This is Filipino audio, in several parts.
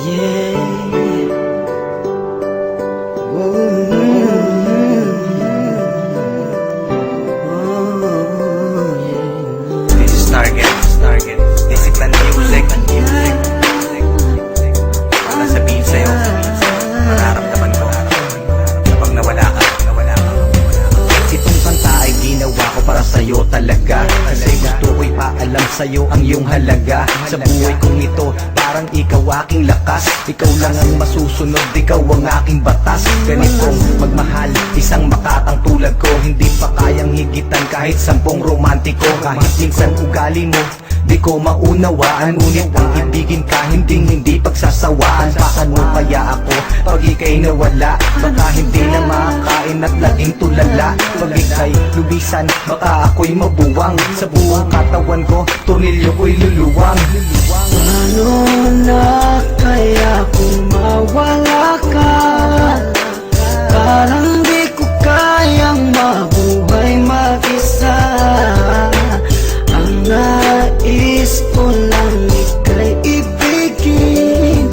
Yeah. Oh, yeah. This is Target. Discipline music. Wala sabihin sa'yo, mararamdaman ko kapag nawala ka. Itong kanta ay ginawa ko para sa'yo talaga, kasi gusto ko'y paalam sa'yo ang iyong halaga. Sa buhay kong ito, parang ikaw aking lakas. Ikaw lang ang masusunod, ikaw ang aking batas. Ganitong magmahal, isang makatang tulad ko, hindi pa kayang higitan kahit 10 romantiko. Kahit minsan ugali mo di ko maunawaan, ngunit ang ibigin ka hindi pagsasawaan. Paano kaya ako pag ika'y nawala? Baka hindi na makakain at laging tulala. Pag ika'y lubisan, baka ako'y mabuwang. Sa buong katawan ko, tornilyo ko'y luluwang. Paano na kaya kung mawala ka? Parang di ko kayang mabuhay mag-isa. Ang nais ko lang ika'y ibigin,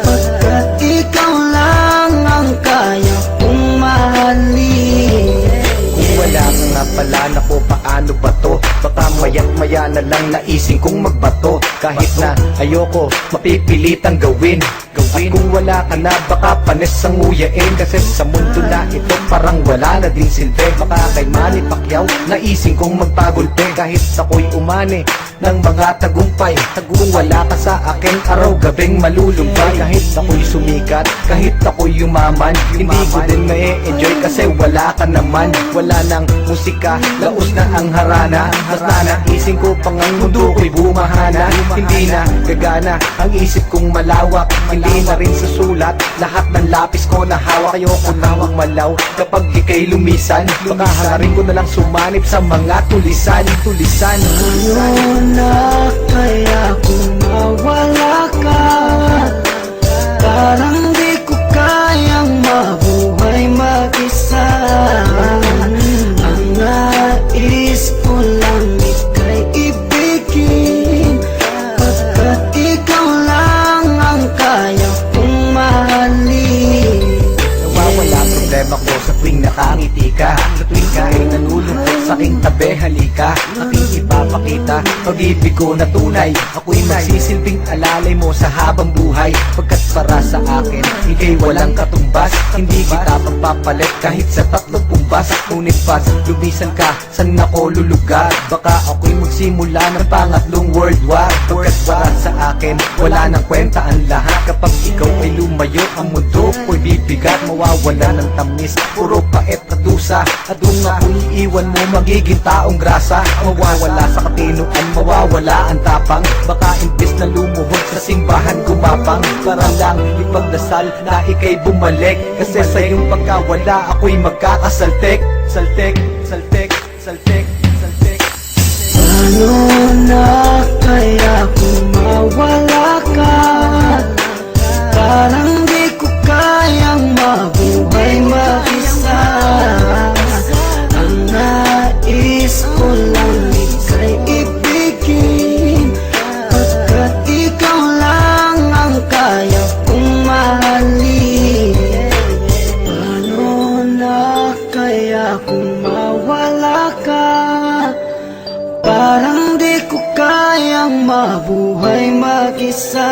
pagkat ikaw lang ang kaya kong mahalin. Kung wala ka nga pala, naku paano ba to? Baka maya't maya na lang naising kong magbato. Kahit na ayoko, mapipilitang gawin. At kung wala ka na, baka panis ang nguyain. Kasi sa mundo na ito, parang wala na din silbi. Baka kay Manny Pacquiao, naising kong magpagulpe. Kahit ako'y umani ng mga tagumpay, kung wala ka sa akin, araw-gabing malulumbay. Kahit ako'y sumikat, kahit ako'y yumaman, hindi ko din ma-enjoy kasi wala ka naman. Wala nang musika, laos na ang harana. Mas nanaising ko pang ang mundo ko'y bumahana. Hindi na gagana ang isip kong malawak, hindi na rin sa sulat lahat ng lapis ko na hawak. Ayoko nawang malaw kapag ika'y lumisan, baka hangarin ko na lang sumanib sa mga tulisan. Paano na kaya kung mawala ka? Parang di ko kayang mabuhay mag-isa. Ang nais ko lang ika'y ibigin, pagkat ikaw lang ang kaya kong mahalin. Nawawala problema ko sa tuwing nakangiti ka, sa tuwing ka'y nalulungkot sa aking tabi, halika. Aking ipapakita pag-ibig ko na tunay. Ako'y magsisilbing alalay mo sa habang buhay, pagkat para sa akin ika'y walang katumbas. Hindi kita pagpapalit kahit sa 3 pumbas. Ngunit pas lumisan ka, saan ako lulugar? Baka ako'y magsimula ng pangatlong world war. Pagkat para sa akin wala nang kwenta ang lahat. Kapag ikaw ay lumayo, ang mundo ko'y bibigat. Mawawala ng tamis, puro pait at dusa. At kung ako'y iiwan mo, magiging taong grasa. Mawawala sa katinuan, mawawala ang tapang. Baka imbes na lumuhod sa simbahan gumapang, para lang ipagdasal na ika'y bumalik. Kasi sa iyong pagkawala, ako'y magkakasaltek. Saltek. Paano na kaya kung mawala ka? Parang di ko kayang mabuhay mag-isa. Ang nais ko lang ika'y ibigin, pagkat ikaw lang ang kaya kong mahalin. Paano na kaya kung mawala ka? Parang di ko kayang mabuhay mag-isa.